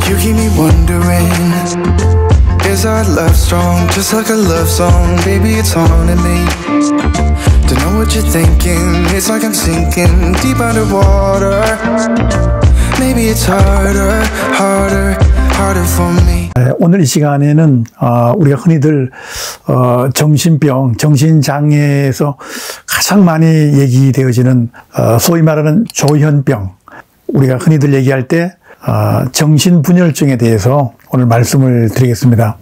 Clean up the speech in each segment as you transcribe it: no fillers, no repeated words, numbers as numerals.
You keep me wondering, is our love strong? Just like a love song, baby, it's haunting me. Don't know what you're thinking, it's like I'm sinking deep underwater. Maybe it's harder, harder, harder for me. 오늘 이 시간에는 우리가 흔히들 정신병, 정신장애에서 가장 많이 얘기되어지는 소위 말하는 조현병, 우리가 흔히들 얘기할 때 정신분열증에 대해서 오늘 말씀을 드리겠습니다.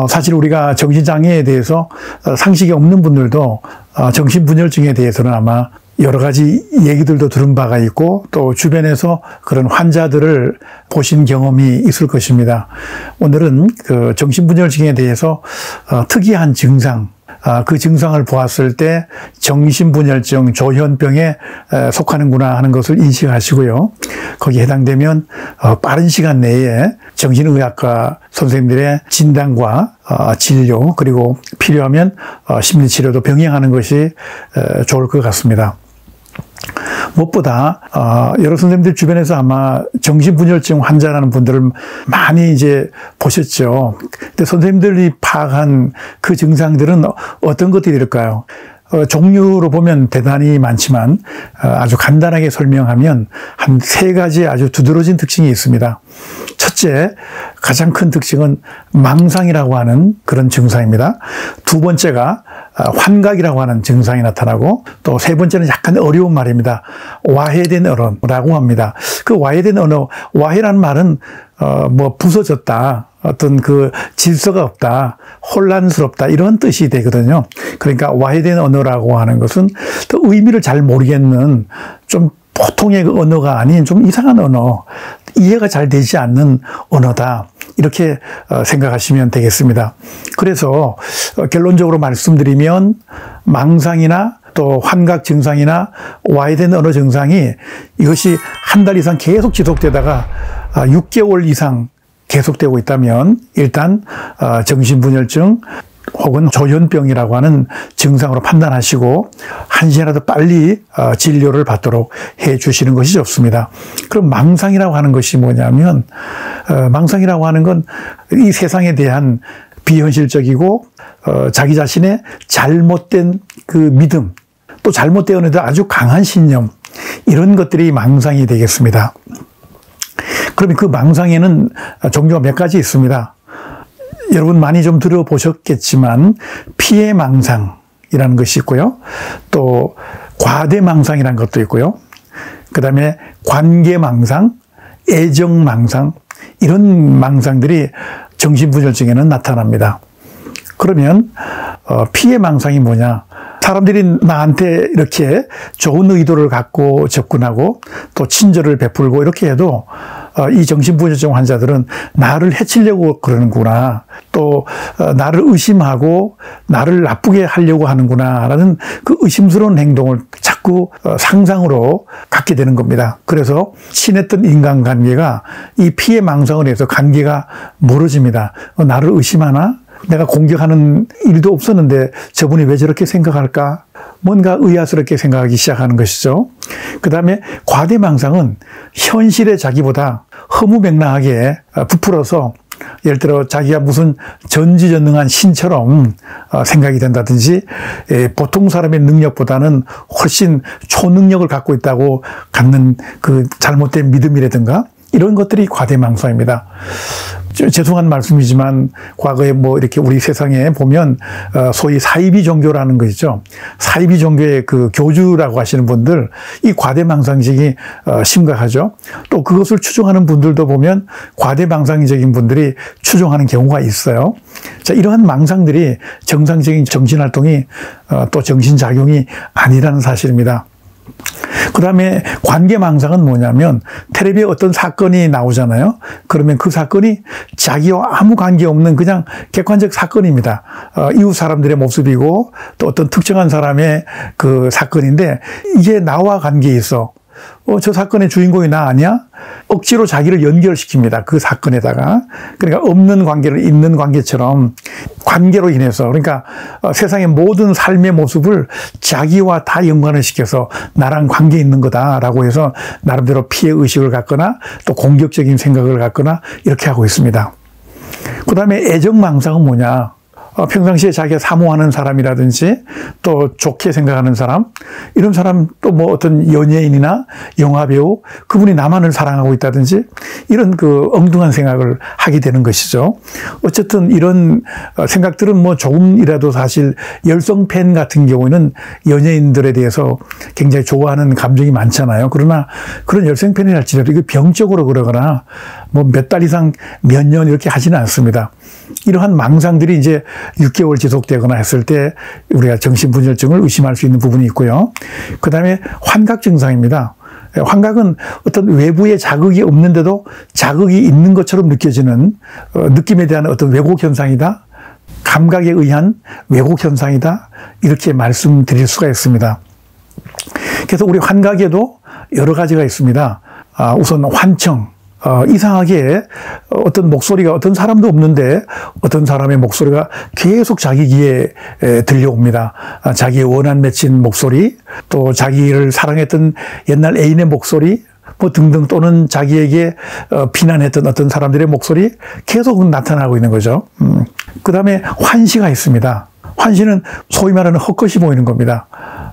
사실 우리가 정신장애에 대해서 상식이 없는 분들도 정신분열증에 대해서는 아마 여러 가지 얘기들도 들은 바가 있고 또 주변에서 그런 환자들을 보신 경험이 있을 것입니다. 오늘은 그 정신분열증에 대해서 특이한 증상, 그 증상을 보았을 때 정신분열증, 조현병에 속하는구나 하는 것을 인식하시고요. 거기에 해당되면 빠른 시간 내에 정신의학과 선생님들의 진단과 진료, 그리고 필요하면 심리치료도 병행하는 것이 좋을 것 같습니다. 무엇보다 여러 선생님들 주변에서 아마 정신분열증 환자라는 분들을 많이 이제 보셨죠. 근데 선생님들이 파악한 그 증상들은 어떤 것들일까요? 종류로 보면 대단히 많지만 아주 간단하게 설명하면 한 3가지 아주 두드러진 특징이 있습니다. 첫째, 가장 큰 특징은 망상이라고 하는 그런 증상입니다. 두 번째가 환각이라고 하는 증상이 나타나고, 또 세 번째는 약간 어려운 말입니다. 와해된 언어라고 합니다. 그 와해된 언어, 와해라는 말은 부서졌다, 어떤 그 질서가 없다, 혼란스럽다, 이런 뜻이 되거든요. 그러니까 와해된 언어라고 하는 것은 또 의미를 잘 모르겠는 좀 보통의 그 언어가 아닌 좀 이상한 언어, 이해가 잘 되지 않는 언어다, 이렇게 생각하시면 되겠습니다. 그래서 결론적으로 말씀드리면 망상이나 또 환각 증상이나 와해된 언어 증상이 이것이 한 달 이상 계속 지속되다가 6개월 이상 계속되고 있다면 일단 정신분열증 혹은 조현병이라고 하는 증상으로 판단하시고 한시라도 빨리 진료를 받도록 해 주시는 것이 좋습니다. 그럼 망상이라고 하는 것이 뭐냐면, 망상이라고 하는 건 이 세상에 대한 비현실적이고 자기 자신의 잘못된 그 믿음, 또 잘못된 아주 강한 신념, 이런 것들이 망상이 되겠습니다. 그러면 그 망상에는 종류가 몇 가지 있습니다. 여러분 많이 좀 들어보셨겠지만 피해망상이라는 것이 있고요. 또 과대망상이라는 것도 있고요. 그 다음에 관계망상, 애정망상, 이런 망상들이 정신분열증에는 나타납니다. 그러면 피해망상이 뭐냐? 사람들이 나한테 이렇게 좋은 의도를 갖고 접근하고 또 친절을 베풀고 이렇게 해도 이 정신분열증 환자들은 나를 해치려고 그러는구나, 또 나를 의심하고 나를 나쁘게 하려고 하는구나 라는 그 의심스러운 행동을 자꾸 상상으로 갖게 되는 겁니다. 그래서 친했던 인간관계가 이 피해망상을 해서 관계가 멀어집니다. 나를 의심하나? 내가 공격하는 일도 없었는데 저분이 왜 저렇게 생각할까? 뭔가 의아스럽게 생각하기 시작하는 것이죠. 그 다음에 과대망상은 현실의 자기보다 허무맹랑하게 부풀어서, 예를 들어 자기가 무슨 전지전능한 신처럼 생각이 된다든지, 보통 사람의 능력보다는 훨씬 초능력을 갖고 있다고 갖는 그 잘못된 믿음이라든가, 이런 것들이 과대망상입니다. 죄송한 말씀이지만 과거에 이렇게 우리 세상에 보면 소위 사이비 종교라는 거 있죠. 사이비 종교의 그 교주라고 하시는 분들, 이 과대망상증이 심각하죠. 또 그것을 추종하는 분들도 보면 과대망상적인 분들이 추종하는 경우가 있어요. 자, 이러한 망상들이 정상적인 정신활동이 또 정신작용이 아니라는 사실입니다. 그 다음에 관계망상은 뭐냐면, 텔레비에 어떤 사건이 나오잖아요. 그러면 그 사건이 자기와 아무 관계없는 그냥 객관적 사건입니다. 이웃 사람들의 모습이고 또 어떤 특정한 사람의 그 사건인데 이게 나와 관계에 있어. 저 사건의 주인공이 나 아니야? 억지로 자기를 연결시킵니다. 그 사건에다가. 그러니까 없는 관계를 있는 관계처럼 관계로 인해서, 그러니까 세상의 모든 삶의 모습을 자기와 다 연관을 시켜서 나랑 관계 있는 거다라고 해서 나름대로 피해의식을 갖거나 또 공격적인 생각을 갖거나 이렇게 하고 있습니다. 그 다음에 애정망상은 뭐냐? 평상시에 자기가 사모하는 사람이라든지 또 좋게 생각하는 사람, 이런 사람, 또 뭐 어떤 연예인이나 영화배우, 그분이 나만을 사랑하고 있다든지 이런 그 엉뚱한 생각을 하게 되는 것이죠. 어쨌든 이런 생각들은 뭐 조금이라도 사실 열성 팬 같은 경우에는 연예인들에 대해서 굉장히 좋아하는 감정이 많잖아요. 그러나 그런 열성 팬이 할지라도 이게 병적으로 그러거나 뭐 몇 달 이상 몇 년 이렇게 하지는 않습니다. 이러한 망상들이 이제 6개월 지속되거나 했을 때 우리가 정신분열증을 의심할 수 있는 부분이 있고요. 그 다음에 환각 증상입니다. 환각은 어떤 외부의 자극이 없는데도 자극이 있는 것처럼 느껴지는 느낌에 대한 어떤 왜곡 현상이다. 감각에 의한 왜곡 현상이다. 이렇게 말씀드릴 수가 있습니다. 그래서 우리 환각에도 여러 가지가 있습니다. 우선 환청. 이상하게 어떤 목소리가 어떤 사람도 없는데 어떤 사람의 목소리가 계속 자기 귀에 들려옵니다. 자기의 원한 맺힌 목소리, 또 자기를 사랑했던 옛날 애인의 목소리, 뭐 등등, 또는 자기에게 비난했던 어떤 사람들의 목소리 계속 나타나고 있는 거죠. 그 다음에 환시가 있습니다. 환시는 소위 말하는 헛것이 보이는 겁니다.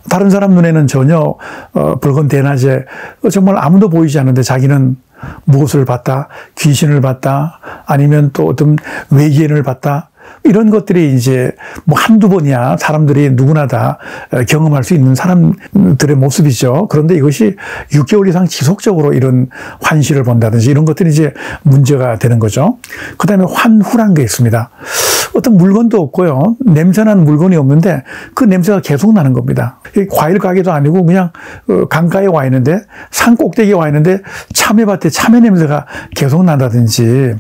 다른 사람 눈에는 전혀 붉은 대낮에 정말 아무도 보이지 않는데 자기는 무엇을 봤다, 귀신을 봤다, 아니면 또 어떤 외계인을 봤다, 이런 것들이 이제 뭐 한두 번이야 사람들이 누구나 다 경험할 수 있는 사람들의 모습이죠. 그런데 이것이 6개월 이상 지속적으로 이런 환시를 본다든지 이런 것들이 이제 문제가 되는 거죠. 그 다음에 환후란 게 있습니다. 어떤 물건도 없고요. 냄새나는 물건이 없는데 그 냄새가 계속 나는 겁니다. 과일 가게도 아니고 그냥 강가에 와 있는데, 산 꼭대기에 와 있는데 참외밭에 참외 냄새가 계속 난다든지,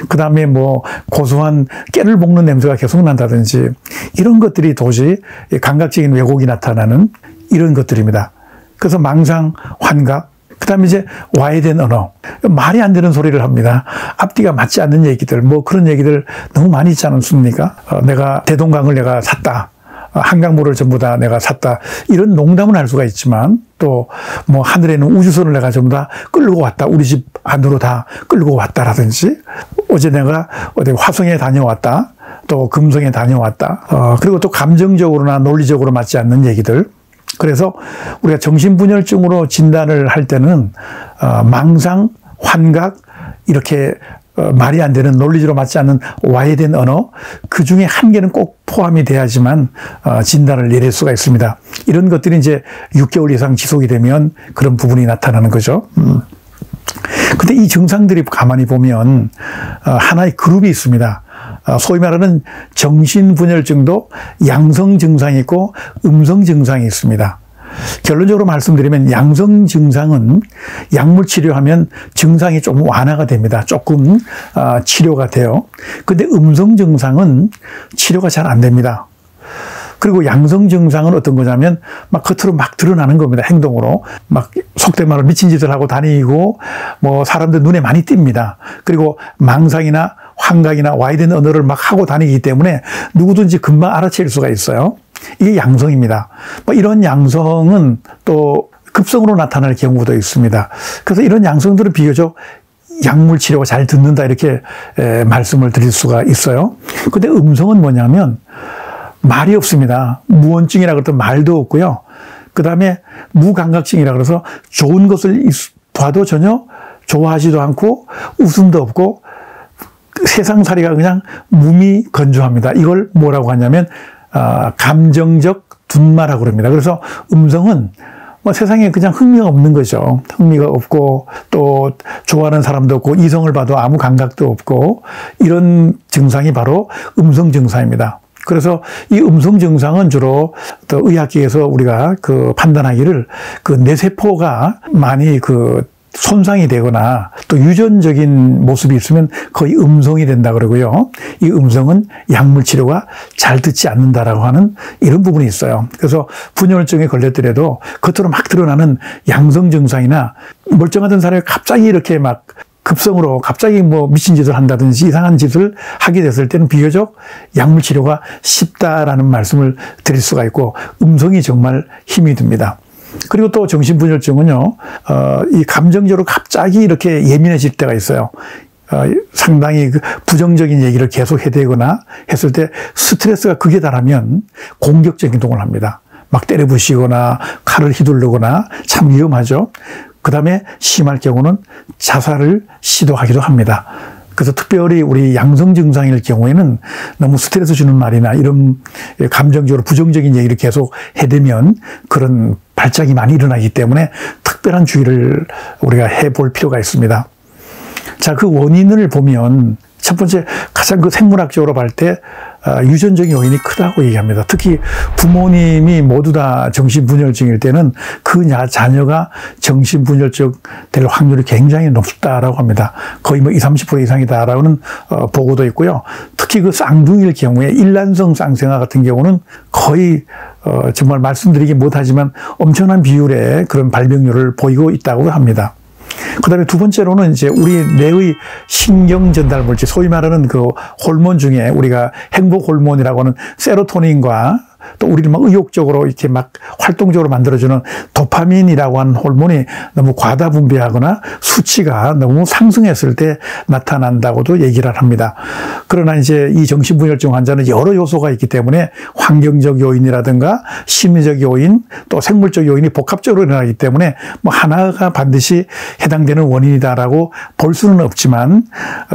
그 다음에 뭐 고소한 깨를 볶는 냄새가 계속 난다든지, 이런 것들이 도저히 감각적인 왜곡이 나타나는 이런 것들입니다. 그래서 망상, 환각, 그 다음에 이제 와해된 언어. 말이 안 되는 소리를 합니다. 앞뒤가 맞지 않는 얘기들, 뭐 그런 얘기들 너무 많이 있지 않습니까? 내가 대동강을 내가 샀다. 한강물을 전부 다 내가 샀다. 이런 농담은 할 수가 있지만, 또 뭐 하늘에는 우주선을 내가 전부 다 끌고 왔다. 우리 집 안으로 다 끌고 왔다라든지, 어제 내가 어디 화성에 다녀왔다. 또 금성에 다녀왔다. 그리고 또 감정적으로나 논리적으로 맞지 않는 얘기들. 그래서 우리가 정신분열증으로 진단을 할 때는 망상, 환각, 이렇게 말이 안 되는 논리적으로 맞지 않는 와해된 언어, 그 중에 한 개는 꼭 포함이 돼야지만 진단을 내릴 수가 있습니다. 이런 것들이 이제 6개월 이상 지속이 되면 그런 부분이 나타나는 거죠. 근데 이 증상들이 가만히 보면 하나의 그룹이 있습니다. 소위 말하는 정신분열증도 양성 증상이 있고 음성 증상이 있습니다. 결론적으로 말씀드리면 양성 증상은 약물 치료하면 증상이 좀 완화가 됩니다. 조금 치료가 돼요. 근데 음성 증상은 치료가 잘 안 됩니다. 그리고 양성 증상은 어떤 거냐면 막 겉으로 막 드러나는 겁니다. 행동으로. 막 속된 말로 미친 짓을 하고 다니고 뭐 사람들 눈에 많이 띕니다. 그리고 망상이나 환각이나 와해된 언어를 막 하고 다니기 때문에 누구든지 금방 알아챌 수가 있어요. 이게 양성입니다. 뭐 이런 양성은 또 급성으로 나타날 경우도 있습니다. 그래서 이런 양성들은 비교적 약물 치료가 잘 듣는다, 이렇게 말씀을 드릴 수가 있어요. 근데 음성은 뭐냐면 말이 없습니다. 무언증이라 그랬던 말도 없고요. 그 다음에 무감각증이라 그래서 좋은 것을 봐도 전혀 좋아하지도 않고 웃음도 없고 세상살이가 그냥 무미건조합니다. 이걸 뭐라고 하냐면 감정적 둔마라고 그럽니다. 그래서 음성은 뭐 세상에 그냥 흥미가 없는 거죠. 흥미가 없고 또 좋아하는 사람도 없고 이성을 봐도 아무 감각도 없고, 이런 증상이 바로 음성 증상입니다. 그래서 이 음성 증상은 주로 또 의학계에서 우리가 그 판단하기를 그 뇌세포가 많이 그 손상이 되거나 또 유전적인 모습이 있으면 거의 음성이 된다 그러고요. 이 음성은 약물 치료가 잘 듣지 않는다라고 하는 이런 부분이 있어요. 그래서 분열증에 걸렸더라도 겉으로 막 드러나는 양성 증상이나 멀쩡하던 사람이 갑자기 이렇게 막 급성으로 갑자기 뭐 미친 짓을 한다든지 이상한 짓을 하게 됐을 때는 비교적 약물 치료가 쉽다라는 말씀을 드릴 수가 있고 음성이 정말 힘이 듭니다. 그리고 또 정신분열증은요, 이 감정적으로 갑자기 이렇게 예민해질 때가 있어요. 상당히 그 부정적인 얘기를 계속 해대거나 했을 때 스트레스가 극에 달하면 공격적인 행동을 합니다. 막 때려부시거나 칼을 휘두르거나 참 위험하죠. 그 다음에 심할 경우는 자살을 시도하기도 합니다. 그래서 특별히 우리 양성 증상일 경우에는 너무 스트레스 주는 말이나 이런 감정적으로 부정적인 얘기를 계속 해대면 그런 발작이 많이 일어나기 때문에 특별한 주의를 우리가 해볼 필요가 있습니다. 자, 그 원인을 보면 첫 번째 가장 그 생물학적으로 볼 때 유전적인 요인이 크다고 얘기합니다. 특히 부모님이 모두 다 정신분열증일 때는 그 자녀가 정신분열증 될 확률이 굉장히 높다라고 합니다. 거의 뭐 20, 30% 이상이다라는 보고도 있고요. 특히 그 쌍둥이일 경우에 일란성 쌍생아 같은 경우는 거의 정말 말씀드리기 못하지만 엄청난 비율의 그런 발병률을 보이고 있다고 합니다. 그 다음에 두 번째로는 이제 우리 뇌의 신경 전달 물질, 소위 말하는 그 호르몬 중에 우리가 행복 호르몬이라고 하는 세로토닌과 또 우리를 막 의욕적으로 이렇게 막 활동적으로 만들어주는 도파민이라고 하는 호르몬이 너무 과다 분비하거나 수치가 너무 상승했을 때 나타난다고도 얘기를 합니다. 그러나 이제 이 정신분열증 환자는 여러 요소가 있기 때문에 환경적 요인이라든가 심리적 요인 또 생물적 요인이 복합적으로 일어나기 때문에 뭐 하나가 반드시 해당되는 원인이다라고 볼 수는 없지만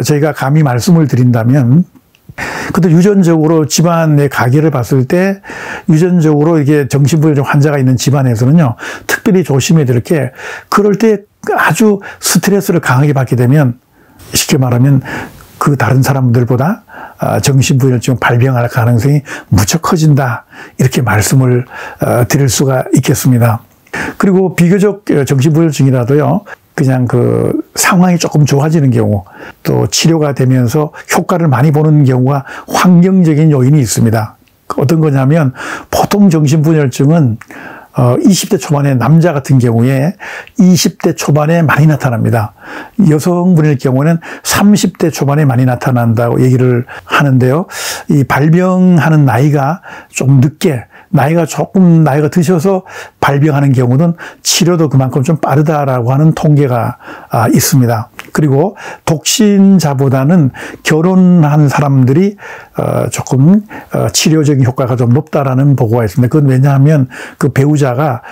저희가 감히 말씀을 드린다면 근데 유전적으로 집안의 가계를 봤을 때 유전적으로 이게 정신분열증 환자가 있는 집안에서는요, 특별히 조심해야 될 게 그럴 때 아주 스트레스를 강하게 받게 되면 쉽게 말하면 그 다른 사람들보다 정신분열증 발병할 가능성이 무척 커진다. 이렇게 말씀을 드릴 수가 있겠습니다. 그리고 비교적 정신분열증이라도요, 그냥 그 상황이 조금 좋아지는 경우 또 치료가 되면서 효과를 많이 보는 경우가 환경적인 요인이 있습니다. 어떤 거냐면 보통 정신분열증은 20대 초반의 남자 같은 경우에 20대 초반에 많이 나타납니다. 여성분일 경우는 30대 초반에 많이 나타난다고 얘기를 하는데요. 이 발병하는 나이가 좀 늦게 조금 나이가 드셔서 발병하는 경우는 치료도 그만큼 좀 빠르다라고 하는 통계가 있습니다. 그리고 독신자보다는 결혼한 사람들이 조금 치료적인 효과가 좀 높다라는 보고가 있습니다. 그건 왜냐하면 그 배우자가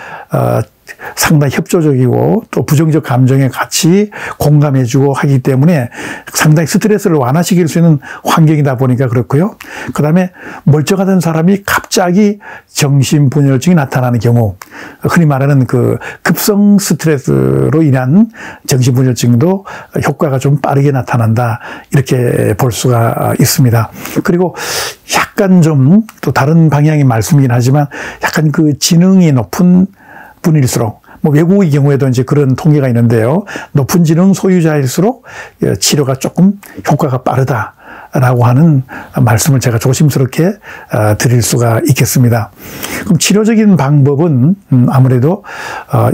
상당히 협조적이고 또 부정적 감정에 같이 공감해주고 하기 때문에 상당히 스트레스를 완화시킬 수 있는 환경이다 보니까 그렇고요. 그 다음에 멀쩡하던 사람이 갑자기 정신분열증이 나타나는 경우, 흔히 말하는 그 급성 스트레스로 인한 정신분열증도 효과가 좀 빠르게 나타난다. 이렇게 볼 수가 있습니다. 그리고 약간 좀 또 다른 방향의 말씀이긴 하지만 약간 그 지능이 높은 분일수록 뭐 외국의 경우에도 이제 그런 통계가 있는데요. 높은 지능 소유자일수록 치료가 조금 효과가 빠르다라고 하는 말씀을 제가 조심스럽게 드릴 수가 있겠습니다. 그럼 치료적인 방법은 아무래도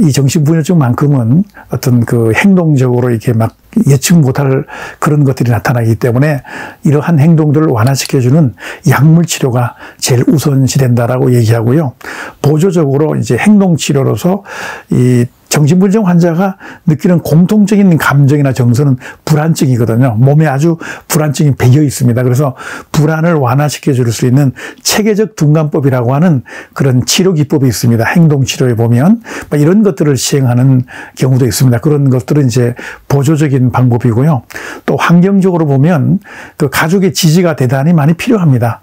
이 정신분열증만큼은 어떤 그 행동적으로 이렇게 막 예측 못할 그런 것들이 나타나기 때문에 이러한 행동들을 완화시켜주는 약물 치료가 제일 우선시 된다라고 얘기하고요. 보조적으로 이제 행동 치료로서 이 정신분열증 환자가 느끼는 공통적인 감정이나 정서는 불안증이거든요. 몸에 아주 불안증이 배겨 있습니다. 그래서 불안을 완화시켜 줄 수 있는 체계적 둔감법이라고 하는 그런 치료 기법이 있습니다. 행동 치료에 보면 이런 것들을 시행하는 경우도 있습니다. 그런 것들은 이제 보조적인 방법이고요. 또 환경적으로 보면 그 가족의 지지가 대단히 많이 필요합니다.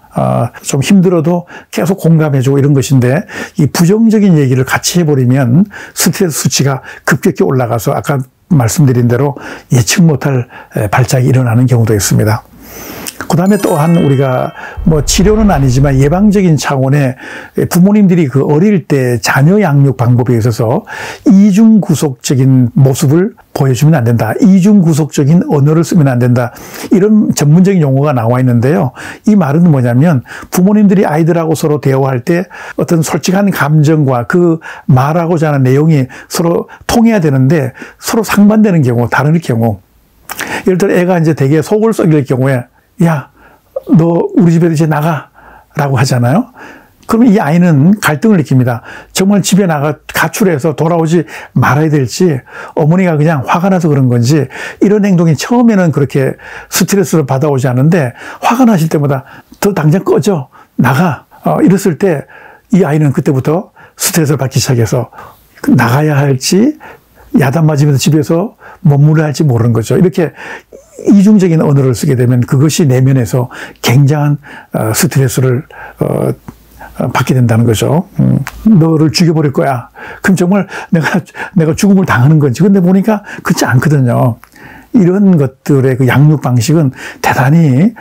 좀 힘들어도 계속 공감해주고 이런 것인데 이 부정적인 얘기를 같이 해버리면 스트레스 수치가 급격히 올라가서 아까 말씀드린 대로 예측 못할 발작이 일어나는 경우도 있습니다. 그 다음에 또한 우리가 뭐 치료는 아니지만 예방적인 차원의 부모님들이 그 어릴 때 자녀 양육 방법에 있어서 이중구속적인 모습을 보여주면 안 된다. 이중구속적인 언어를 쓰면 안 된다. 이런 전문적인 용어가 나와 있는데요. 이 말은 뭐냐면 부모님들이 아이들하고 서로 대화할 때 어떤 솔직한 감정과 그 말하고자 하는 내용이 서로 통해야 되는데 서로 상반되는 경우, 다른 경우. 예를 들어 애가 이제 되게 속을 썩일 경우에 야, 너 우리 집에서 이제 나가 라고 하잖아요. 그러면 이 아이는 갈등을 느낍니다. 정말 집에 나가 가출해서 돌아오지 말아야 될지 어머니가 그냥 화가 나서 그런 건지 이런 행동이 처음에는 그렇게 스트레스를 받아오지 않는데 화가 나실 때마다 더 당장 꺼져 나가 이랬을 때 이 아이는 그때부터 스트레스를 받기 시작해서 나가야 할지 야단 맞으면서 집에서 머물러야 할지 모르는 거죠. 이렇게 이중적인 언어를 쓰게 되면 그것이 내면에서 굉장한 스트레스를 받게 된다는 거죠. 너를 죽여버릴 거야. 그럼 정말 내가 죽음을 당하는 건지. 근데 보니까 그렇지 않거든요. 이런 것들의 그 양육 방식은 대단히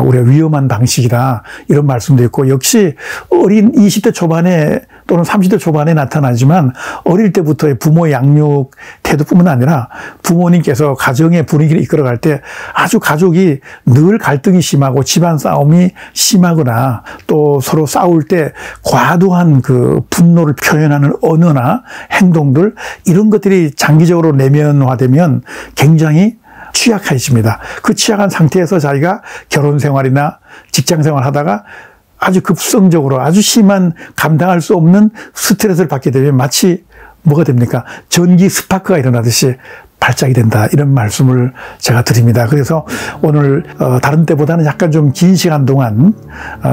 우리가 위험한 방식이다. 이런 말씀도 있고 역시 어린 20대 초반에 또는 30대 초반에 나타나지만 어릴 때부터의 부모의 양육 태도뿐만 아니라 부모님께서 가정의 분위기를 이끌어갈 때 아주 가족이 늘 갈등이 심하고 집안 싸움이 심하거나 또 서로 싸울 때 과도한 그 분노를 표현하는 언어나 행동들 이런 것들이 장기적으로 내면화되면 굉장히 취약해집니다. 그 취약한 상태에서 자기가 결혼 생활이나 직장 생활 하다가 아주 급성적으로 아주 심한 감당할 수 없는 스트레스를 받게 되면 마치 뭐가 됩니까? 전기 스파크가 일어나듯이 발작이 된다. 이런 말씀을 제가 드립니다. 그래서 오늘 다른 때보다는 약간 좀 긴 시간 동안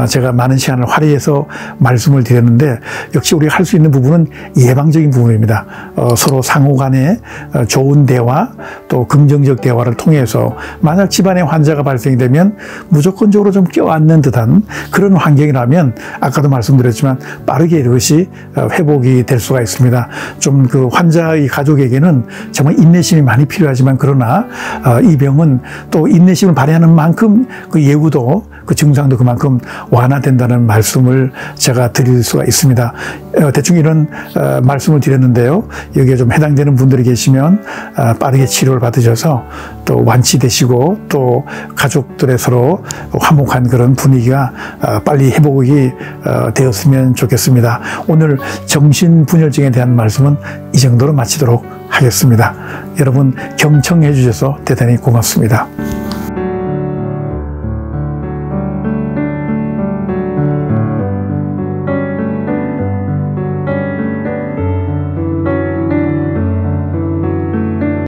제가 많은 시간을 할애해서 말씀을 드렸는데 역시 우리가 할 수 있는 부분은 예방적인 부분입니다. 서로 상호 간에 좋은 대화 또 긍정적 대화를 통해서 만약 집안에 환자가 발생이 되면 무조건적으로 좀 껴안는 듯한 그런 환경이라면 아까도 말씀드렸지만 빠르게 이것이 회복이 될 수가 있습니다. 좀 그 환자의 가족에게는 정말 인내심이 많이 필요하지만 그러나 이 병은 또 인내심을 발휘하는 만큼 그 예후도 그 증상도 그만큼 완화된다는 말씀을 제가 드릴 수가 있습니다. 대충 이런 말씀을 드렸는데요. 여기에 좀 해당되는 분들이 계시면 빠르게 치료를 받으셔서 또 완치되시고 또 가족들의 서로 화목한 그런 분위기가 빨리 회복이 되었으면 좋겠습니다. 오늘 정신분열증에 대한 말씀은 이 정도로 마치도록 하겠습니다. 여러분 경청해 주셔서 대단히 고맙습니다.